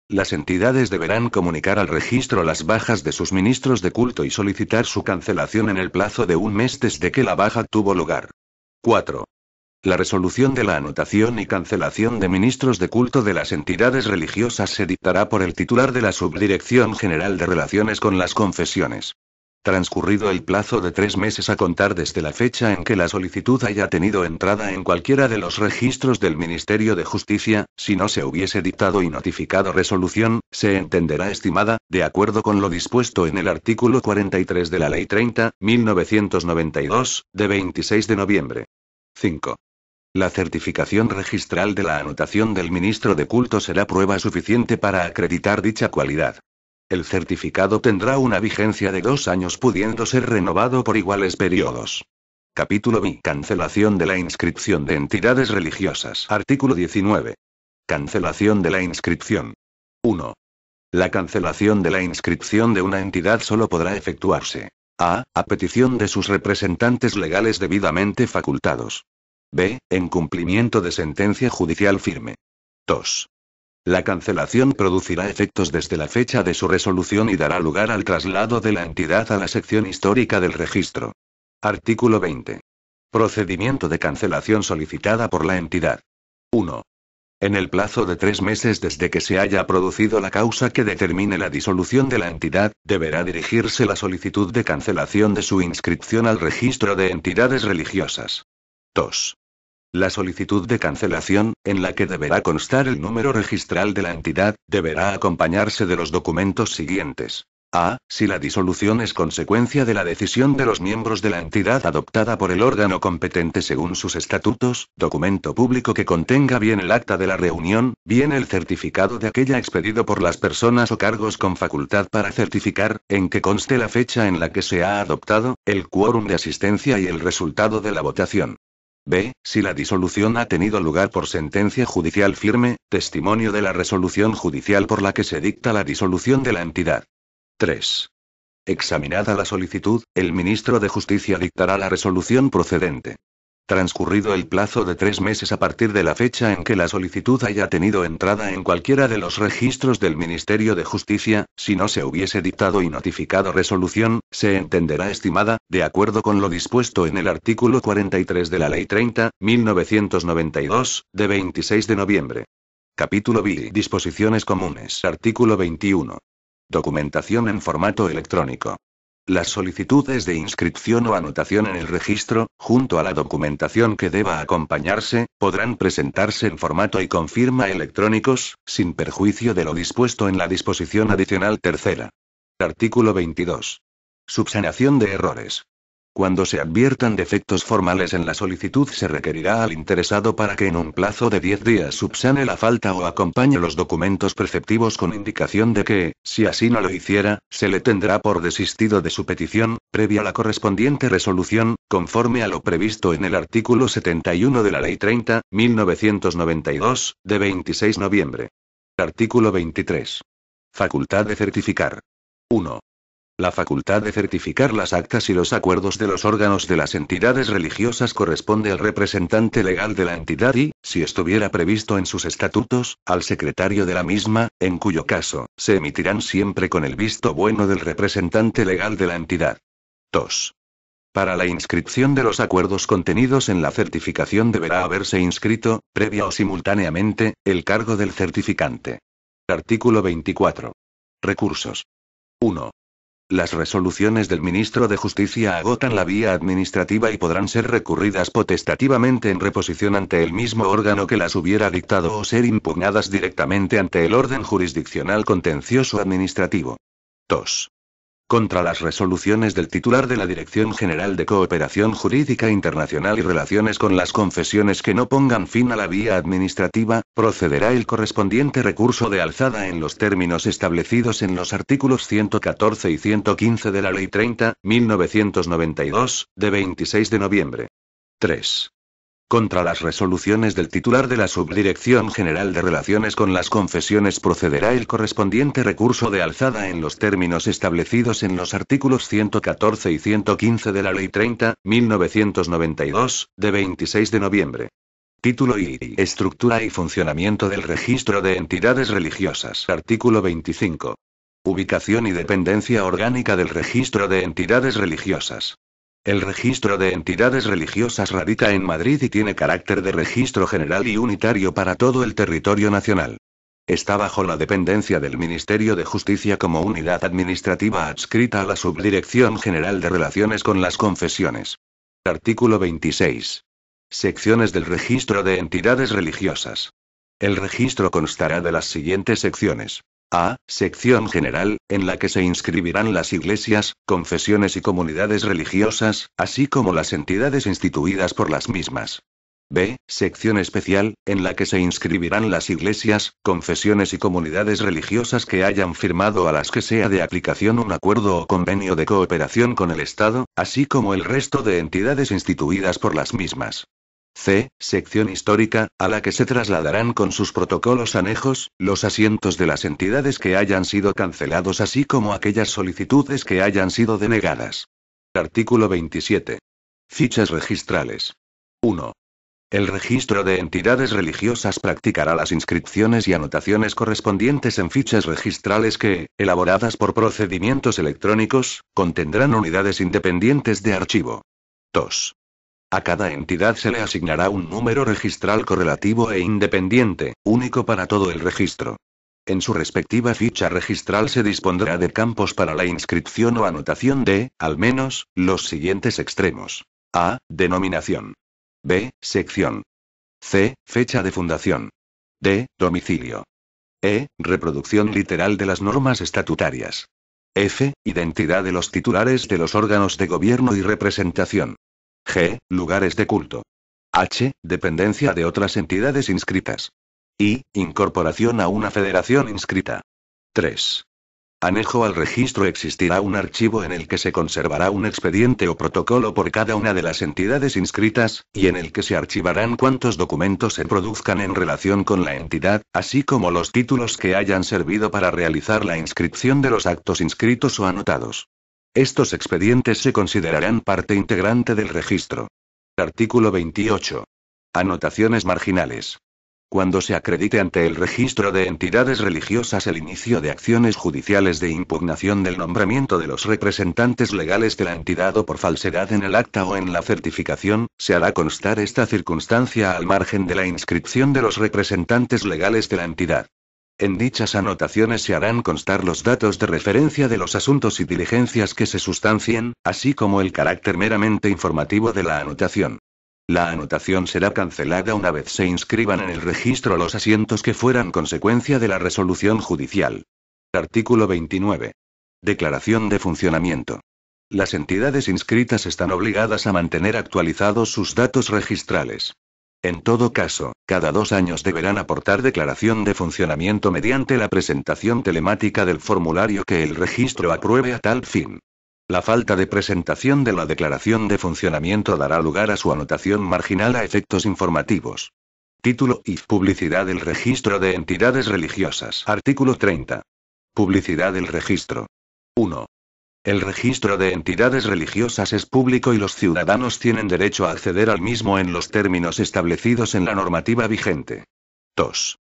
Las entidades deberán comunicar al registro las bajas de sus ministros de culto y solicitar su cancelación en el plazo de un mes desde que la baja tuvo lugar. 4. La resolución de la anotación y cancelación de ministros de culto de las entidades religiosas se dictará por el titular de la Subdirección General de Relaciones con las Confesiones. Transcurrido el plazo de 3 meses a contar desde la fecha en que la solicitud haya tenido entrada en cualquiera de los registros del Ministerio de Justicia, si no se hubiese dictado y notificado resolución, se entenderá estimada, de acuerdo con lo dispuesto en el artículo 43 de la Ley 30.1992, de 26 de noviembre. 5. La certificación registral de la anotación del ministro de culto será prueba suficiente para acreditar dicha cualidad. El certificado tendrá una vigencia de 2 años pudiendo ser renovado por iguales periodos. Capítulo B. Cancelación de la inscripción de entidades religiosas. Artículo 19. Cancelación de la inscripción. 1. La cancelación de la inscripción de una entidad solo podrá efectuarse: a petición de sus representantes legales debidamente facultados. B. En cumplimiento de sentencia judicial firme. 2. La cancelación producirá efectos desde la fecha de su resolución y dará lugar al traslado de la entidad a la sección histórica del registro. Artículo 20. Procedimiento de cancelación solicitada por la entidad. 1. En el plazo de 3 meses desde que se haya producido la causa que determine la disolución de la entidad, deberá dirigirse la solicitud de cancelación de su inscripción al registro de entidades religiosas. 2. La solicitud de cancelación, en la que deberá constar el número registral de la entidad, deberá acompañarse de los documentos siguientes. A. Si la disolución es consecuencia de la decisión de los miembros de la entidad adoptada por el órgano competente según sus estatutos, documento público que contenga bien el acta de la reunión, bien el certificado de aquella expedido por las personas o cargos con facultad para certificar, en que conste la fecha en la que se ha adoptado, el quórum de asistencia y el resultado de la votación. B. Si la disolución ha tenido lugar por sentencia judicial firme, testimonio de la resolución judicial por la que se dicta la disolución de la entidad. 3. Examinada la solicitud, el ministro de Justicia dictará la resolución procedente. Transcurrido el plazo de 3 meses a partir de la fecha en que la solicitud haya tenido entrada en cualquiera de los registros del Ministerio de Justicia, si no se hubiese dictado y notificado resolución, se entenderá estimada, de acuerdo con lo dispuesto en el artículo 43 de la Ley 30.1992, de 26 de noviembre. Capítulo B. Disposiciones comunes. Artículo 21. Documentación en formato electrónico. Las solicitudes de inscripción o anotación en el registro, junto a la documentación que deba acompañarse, podrán presentarse en formato y con firma electrónicos, sin perjuicio de lo dispuesto en la disposición adicional tercera. Artículo 22. Subsanación de errores. Cuando se adviertan defectos formales en la solicitud, se requerirá al interesado para que en un plazo de 10 días subsane la falta o acompañe los documentos preceptivos con indicación de que, si así no lo hiciera, se le tendrá por desistido de su petición, previa la correspondiente resolución, conforme a lo previsto en el artículo 71 de la Ley 30.1992, de 26 de noviembre. Artículo 23. Facultad de certificar. 1. La facultad de certificar las actas y los acuerdos de los órganos de las entidades religiosas corresponde al representante legal de la entidad y, si estuviera previsto en sus estatutos, al secretario de la misma, en cuyo caso, se emitirán siempre con el visto bueno del representante legal de la entidad. 2. Para la inscripción de los acuerdos contenidos en la certificación deberá haberse inscrito, previa o simultáneamente, el cargo del certificante. Artículo 24. Recursos. 1. Las resoluciones del ministro de Justicia agotan la vía administrativa y podrán ser recurridas potestativamente en reposición ante el mismo órgano que las hubiera dictado o ser impugnadas directamente ante el orden jurisdiccional contencioso administrativo. 2. Contra las resoluciones del titular de la Dirección General de Cooperación Jurídica Internacional y Relaciones con las Confesiones que no pongan fin a la vía administrativa, procederá el correspondiente recurso de alzada en los términos establecidos en los artículos 114 y 115 de la Ley 30.1992, de 26 de noviembre. 3. Contra las resoluciones del titular de la Subdirección General de Relaciones con las Confesiones procederá el correspondiente recurso de alzada en los términos establecidos en los artículos 114 y 115 de la Ley 30.1992, de 26 de noviembre. Título y estructura y funcionamiento del Registro de Entidades Religiosas. Artículo 25. Ubicación y dependencia orgánica del Registro de Entidades Religiosas. El registro de entidades religiosas radica en Madrid y tiene carácter de registro general y unitario para todo el territorio nacional. Está bajo la dependencia del Ministerio de Justicia como unidad administrativa adscrita a la Subdirección General de Relaciones con las Confesiones. Artículo 26. Secciones del registro de entidades religiosas. El registro constará de las siguientes secciones. A. Sección general, en la que se inscribirán las iglesias, confesiones y comunidades religiosas, así como las entidades instituidas por las mismas. B. Sección especial, en la que se inscribirán las iglesias, confesiones y comunidades religiosas que hayan firmado a las que sea de aplicación un acuerdo o convenio de cooperación con el Estado, así como el resto de entidades instituidas por las mismas. C. Sección histórica, a la que se trasladarán con sus protocolos anejos, los asientos de las entidades que hayan sido cancelados así como aquellas solicitudes que hayan sido denegadas. Artículo 27. Fichas registrales. 1. El registro de entidades religiosas practicará las inscripciones y anotaciones correspondientes en fichas registrales que, elaboradas por procedimientos electrónicos, contendrán unidades independientes de archivo. 2. A cada entidad se le asignará un número registral correlativo e independiente, único para todo el registro. En su respectiva ficha registral se dispondrá de campos para la inscripción o anotación de, al menos, los siguientes extremos. A. Denominación. B. Sección. C. Fecha de fundación. D. Domicilio. E. Reproducción literal de las normas estatutarias. F. Identidad de los titulares de los órganos de gobierno y representación. G. Lugares de culto. H. Dependencia de otras entidades inscritas. I. Incorporación a una federación inscrita. 3. Anejo al registro existirá un archivo en el que se conservará un expediente o protocolo por cada una de las entidades inscritas, y en el que se archivarán cuantos documentos se produzcan en relación con la entidad, así como los títulos que hayan servido para realizar la inscripción de los actos inscritos o anotados. Estos expedientes se considerarán parte integrante del registro. Artículo 28. Anotaciones marginales. Cuando se acredite ante el registro de entidades religiosas el inicio de acciones judiciales de impugnación del nombramiento de los representantes legales de la entidad o por falsedad en el acta o en la certificación, se hará constar esta circunstancia al margen de la inscripción de los representantes legales de la entidad. En dichas anotaciones se harán constar los datos de referencia de los asuntos y diligencias que se sustancien, así como el carácter meramente informativo de la anotación. La anotación será cancelada una vez se inscriban en el registro los asientos que fueran consecuencia de la resolución judicial. Artículo 29. Declaración de funcionamiento. Las entidades inscritas están obligadas a mantener actualizados sus datos registrales. En todo caso, cada 2 años deberán aportar declaración de funcionamiento mediante la presentación telemática del formulario que el registro apruebe a tal fin. La falta de presentación de la declaración de funcionamiento dará lugar a su anotación marginal a efectos informativos. Título y publicidad del registro de entidades religiosas. Artículo 30. Publicidad del registro. 1. El registro de entidades religiosas es público y los ciudadanos tienen derecho a acceder al mismo en los términos establecidos en la normativa vigente. 2.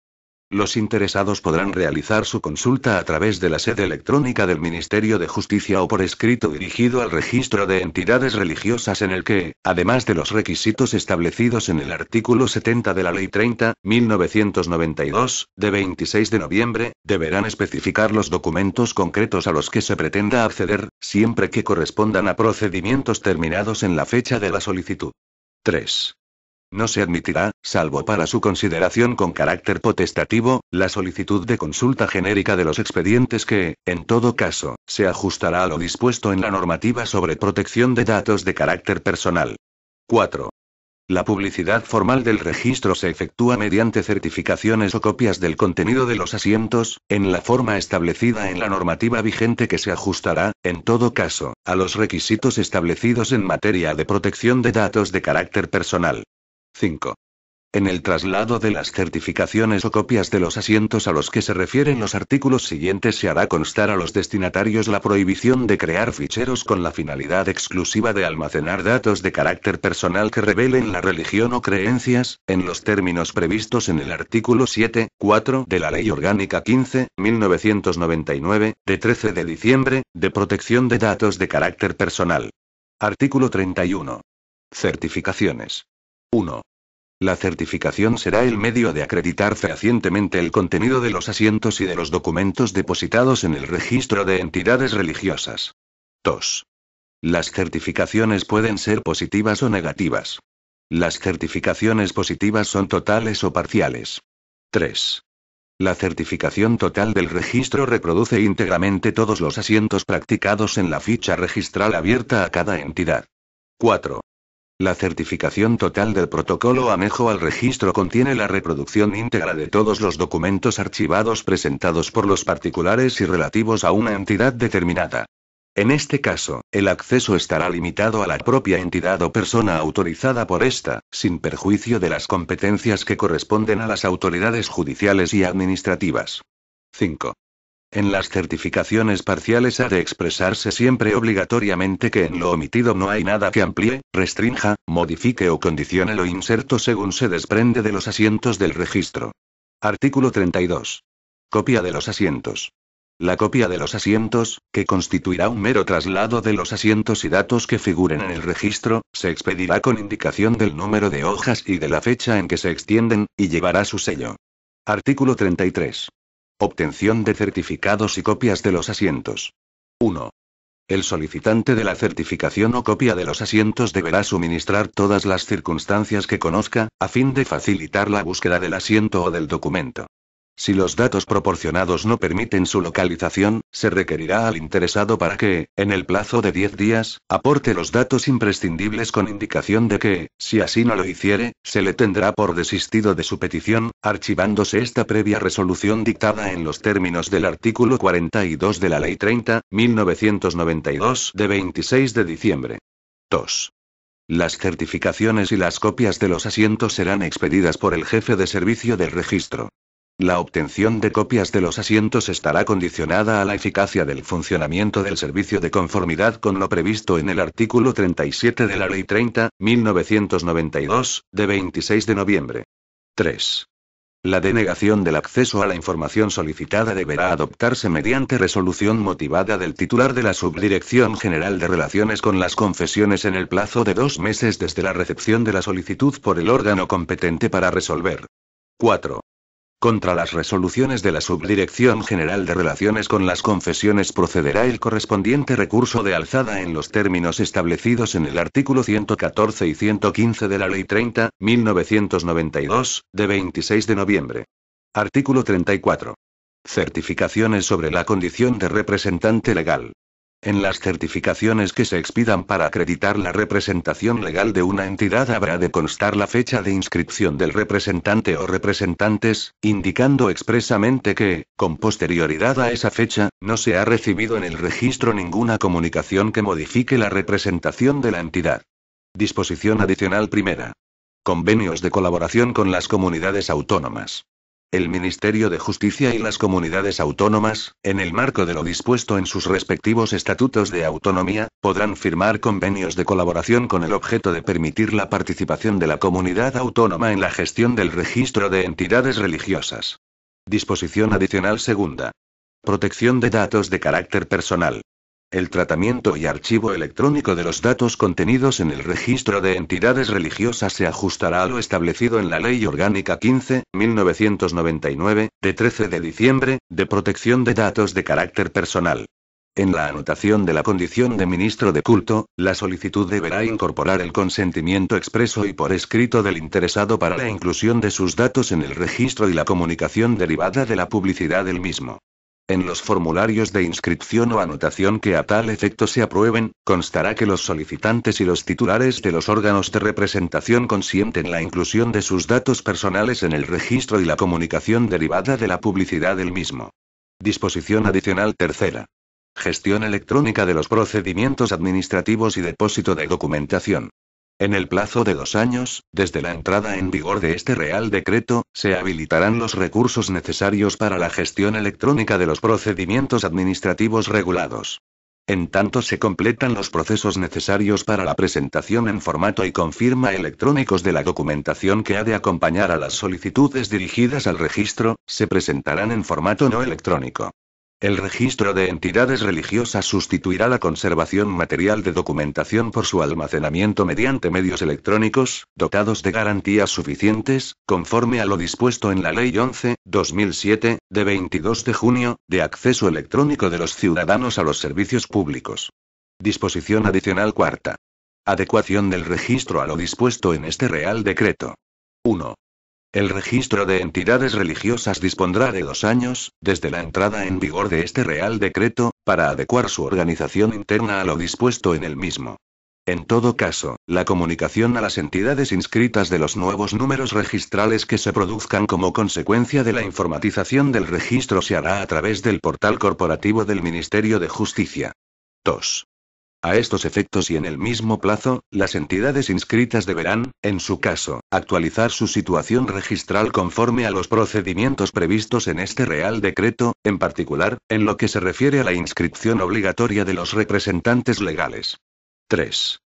Los interesados podrán realizar su consulta a través de la sede electrónica del Ministerio de Justicia o por escrito dirigido al registro de entidades religiosas en el que, además de los requisitos establecidos en el artículo 70 de la Ley 30.1992, de 26 de noviembre, deberán especificar los documentos concretos a los que se pretenda acceder, siempre que correspondan a procedimientos terminados en la fecha de la solicitud. 3. No se admitirá, salvo para su consideración con carácter potestativo, la solicitud de consulta genérica de los expedientes que, en todo caso, se ajustará a lo dispuesto en la normativa sobre protección de datos de carácter personal. 4. La publicidad formal del registro se efectúa mediante certificaciones o copias del contenido de los asientos, en la forma establecida en la normativa vigente que se ajustará, en todo caso, a los requisitos establecidos en materia de protección de datos de carácter personal. 5. En el traslado de las certificaciones o copias de los asientos a los que se refieren los artículos siguientes se hará constar a los destinatarios la prohibición de crear ficheros con la finalidad exclusiva de almacenar datos de carácter personal que revelen la religión o creencias, en los términos previstos en el artículo 7.4 de la Ley Orgánica 15.1999, de 13 de diciembre, de protección de datos de carácter personal. Artículo 31. Certificaciones. 1. La certificación será el medio de acreditar fehacientemente el contenido de los asientos y de los documentos depositados en el registro de entidades religiosas. 2. Las certificaciones pueden ser positivas o negativas. Las certificaciones positivas son totales o parciales. 3. La certificación total del registro reproduce íntegramente todos los asientos practicados en la ficha registral abierta a cada entidad. 4. La certificación total del protocolo anejo al registro contiene la reproducción íntegra de todos los documentos archivados presentados por los particulares y relativos a una entidad determinada. En este caso, el acceso estará limitado a la propia entidad o persona autorizada por esta, sin perjuicio de las competencias que corresponden a las autoridades judiciales y administrativas. 5. En las certificaciones parciales ha de expresarse siempre obligatoriamente que en lo omitido no hay nada que amplíe, restrinja, modifique o condicione lo inserto según se desprende de los asientos del registro. Artículo 32. Copia de los asientos. La copia de los asientos, que constituirá un mero traslado de los asientos y datos que figuren en el registro, se expedirá con indicación del número de hojas y de la fecha en que se extienden, y llevará su sello. Artículo 33. Obtención de certificados y copias de los asientos. 1. El solicitante de la certificación o copia de los asientos deberá suministrar todas las circunstancias que conozca, a fin de facilitar la búsqueda del asiento o del documento. Si los datos proporcionados no permiten su localización, se requerirá al interesado para que, en el plazo de 10 días, aporte los datos imprescindibles con indicación de que, si así no lo hiciere, se le tendrá por desistido de su petición, archivándose esta previa resolución dictada en los términos del artículo 42 de la Ley 30.1992 de 26 de diciembre. 2. Las certificaciones y las copias de los asientos serán expedidas por el jefe de servicio del registro. La obtención de copias de los asientos estará condicionada a la eficacia del funcionamiento del servicio de conformidad con lo previsto en el artículo 37 de la Ley 30.1992, de 26 de noviembre. 3. La denegación del acceso a la información solicitada deberá adoptarse mediante resolución motivada del titular de la Subdirección General de Relaciones con las Confesiones en el plazo de 2 meses desde la recepción de la solicitud por el órgano competente para resolver. 4. Contra las resoluciones de la Subdirección General de Relaciones con las Confesiones procederá el correspondiente recurso de alzada en los términos establecidos en el artículo 114 y 115 de la Ley 30.1992, de 26 de noviembre. Artículo 34. Certificaciones sobre la condición de representante legal. En las certificaciones que se expidan para acreditar la representación legal de una entidad habrá de constar la fecha de inscripción del representante o representantes, indicando expresamente que, con posterioridad a esa fecha, no se ha recibido en el registro ninguna comunicación que modifique la representación de la entidad. Disposición adicional primera. Convenios de colaboración con las comunidades autónomas. El Ministerio de Justicia y las comunidades autónomas, en el marco de lo dispuesto en sus respectivos estatutos de autonomía, podrán firmar convenios de colaboración con el objeto de permitir la participación de la comunidad autónoma en la gestión del registro de entidades religiosas. Disposición adicional segunda. Protección de datos de carácter personal. El tratamiento y archivo electrónico de los datos contenidos en el registro de entidades religiosas se ajustará a lo establecido en la Ley Orgánica 15.1999, de 13 de diciembre, de protección de datos de carácter personal. En la anotación de la condición de ministro de culto, la solicitud deberá incorporar el consentimiento expreso y por escrito del interesado para la inclusión de sus datos en el registro y la comunicación derivada de la publicidad del mismo. En los formularios de inscripción o anotación que a tal efecto se aprueben, constará que los solicitantes y los titulares de los órganos de representación consienten la inclusión de sus datos personales en el registro y la comunicación derivada de la publicidad del mismo. Disposición adicional tercera. Gestión electrónica de los procedimientos administrativos y depósito de documentación. En el plazo de 2 años, desde la entrada en vigor de este Real Decreto, se habilitarán los recursos necesarios para la gestión electrónica de los procedimientos administrativos regulados. En tanto se completan los procesos necesarios para la presentación en formato y con firma electrónicos de la documentación que ha de acompañar a las solicitudes dirigidas al registro, se presentarán en formato no electrónico. El registro de entidades religiosas sustituirá la conservación material de documentación por su almacenamiento mediante medios electrónicos, dotados de garantías suficientes, conforme a lo dispuesto en la Ley 11/2007, de 22 de junio, de acceso electrónico de los ciudadanos a los servicios públicos. Disposición adicional cuarta. Adecuación del registro a lo dispuesto en este Real Decreto. 1. El registro de entidades religiosas dispondrá de 2 años, desde la entrada en vigor de este Real Decreto, para adecuar su organización interna a lo dispuesto en el mismo. En todo caso, la comunicación a las entidades inscritas de los nuevos números registrales que se produzcan como consecuencia de la informatización del registro se hará a través del portal corporativo del Ministerio de Justicia. 2. A estos efectos y en el mismo plazo, las entidades inscritas deberán, en su caso, actualizar su situación registral conforme a los procedimientos previstos en este Real Decreto, en particular, en lo que se refiere a la inscripción obligatoria de los representantes legales. 3.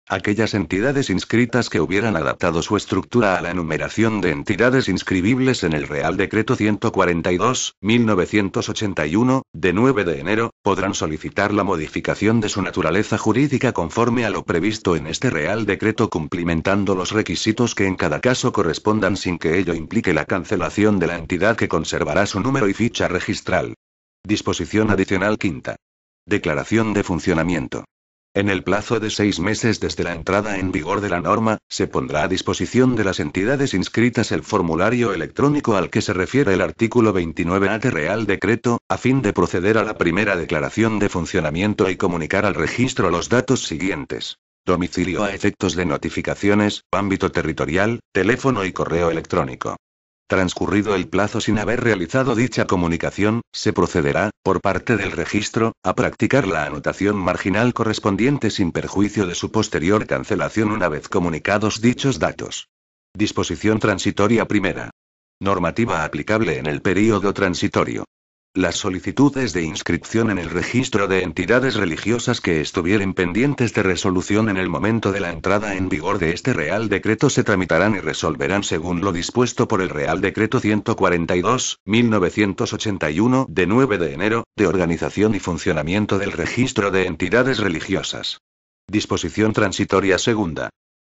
Aquellas entidades inscritas que hubieran adaptado su estructura a la enumeración de entidades inscribibles en el Real Decreto 142/1981, de 9 de enero, podrán solicitar la modificación de su naturaleza jurídica conforme a lo previsto en este Real Decreto, cumplimentando los requisitos que en cada caso correspondan sin que ello implique la cancelación de la entidad que conservará su número y ficha registral. Disposición adicional quinta. Declaración de funcionamiento. En el plazo de 6 meses desde la entrada en vigor de la norma, se pondrá a disposición de las entidades inscritas el formulario electrónico al que se refiere el artículo 29A del Real Decreto, a fin de proceder a la primera declaración de funcionamiento y comunicar al registro los datos siguientes: domicilio a efectos de notificaciones, ámbito territorial, teléfono y correo electrónico. Transcurrido el plazo sin haber realizado dicha comunicación, se procederá, por parte del registro, a practicar la anotación marginal correspondiente sin perjuicio de su posterior cancelación una vez comunicados dichos datos. Disposición transitoria primera. Normativa aplicable en el período transitorio. Las solicitudes de inscripción en el registro de entidades religiosas que estuvieren pendientes de resolución en el momento de la entrada en vigor de este Real Decreto se tramitarán y resolverán según lo dispuesto por el Real Decreto 142/1981, de 9 de enero, de organización y funcionamiento del registro de entidades religiosas. Disposición transitoria segunda.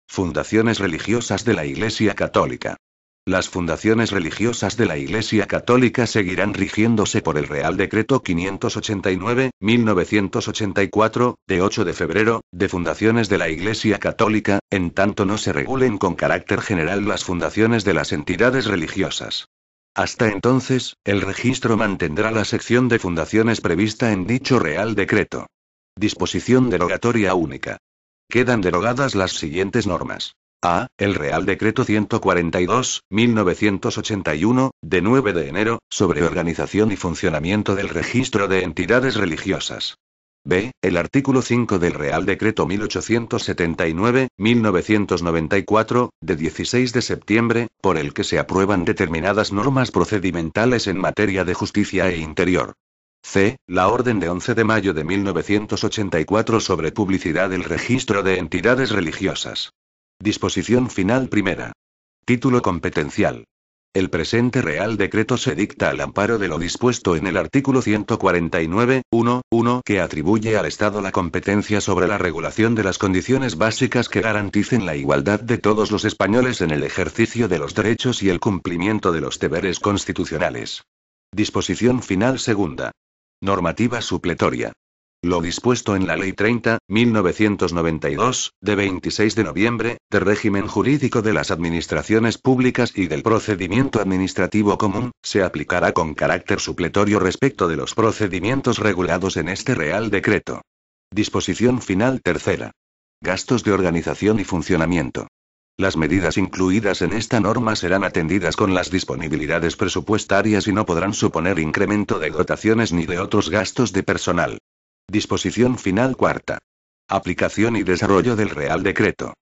Fundaciones religiosas de la Iglesia Católica. Las fundaciones religiosas de la Iglesia Católica seguirán rigiéndose por el Real Decreto 589/1984, de 8 de febrero, de fundaciones de la Iglesia Católica, en tanto no se regulen con carácter general las fundaciones de las entidades religiosas. Hasta entonces, el registro mantendrá la sección de fundaciones prevista en dicho Real Decreto. Disposición derogatoria única. Quedan derogadas las siguientes normas. A. El Real Decreto 142/1981, de 9 de enero, sobre organización y funcionamiento del registro de entidades religiosas. B. El artículo 5 del Real Decreto 1879/1994, de 16 de septiembre, por el que se aprueban determinadas normas procedimentales en materia de justicia e interior. C. La Orden de 11 de mayo de 1984 sobre publicidad del registro de entidades religiosas. Disposición final primera. Título competencial. El presente Real Decreto se dicta al amparo de lo dispuesto en el artículo 149.1.1, que atribuye al Estado la competencia sobre la regulación de las condiciones básicas que garanticen la igualdad de todos los españoles en el ejercicio de los derechos y el cumplimiento de los deberes constitucionales. Disposición final segunda. Normativa supletoria. Lo dispuesto en la Ley 30.1992, de 26 de noviembre, de régimen jurídico de las administraciones públicas y del procedimiento administrativo común, se aplicará con carácter supletorio respecto de los procedimientos regulados en este Real Decreto. Disposición final tercera. Gastos de organización y funcionamiento. Las medidas incluidas en esta norma serán atendidas con las disponibilidades presupuestarias y no podrán suponer incremento de dotaciones ni de otros gastos de personal. Disposición final cuarta. Aplicación y desarrollo del Real Decreto.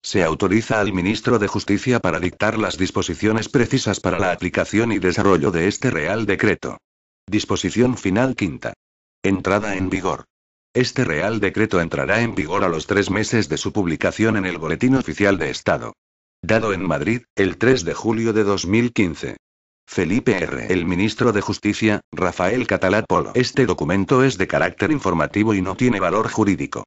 Se autoriza al Ministro de Justicia para dictar las disposiciones precisas para la aplicación y desarrollo de este Real Decreto. Disposición final quinta. Entrada en vigor. Este Real Decreto entrará en vigor a los 3 meses de su publicación en el Boletín Oficial de Estado. Dado en Madrid, el 3 de julio de 2015. Felipe R. El Ministro de Justicia, Rafael Catalá Polo. Este documento es de carácter informativo y no tiene valor jurídico.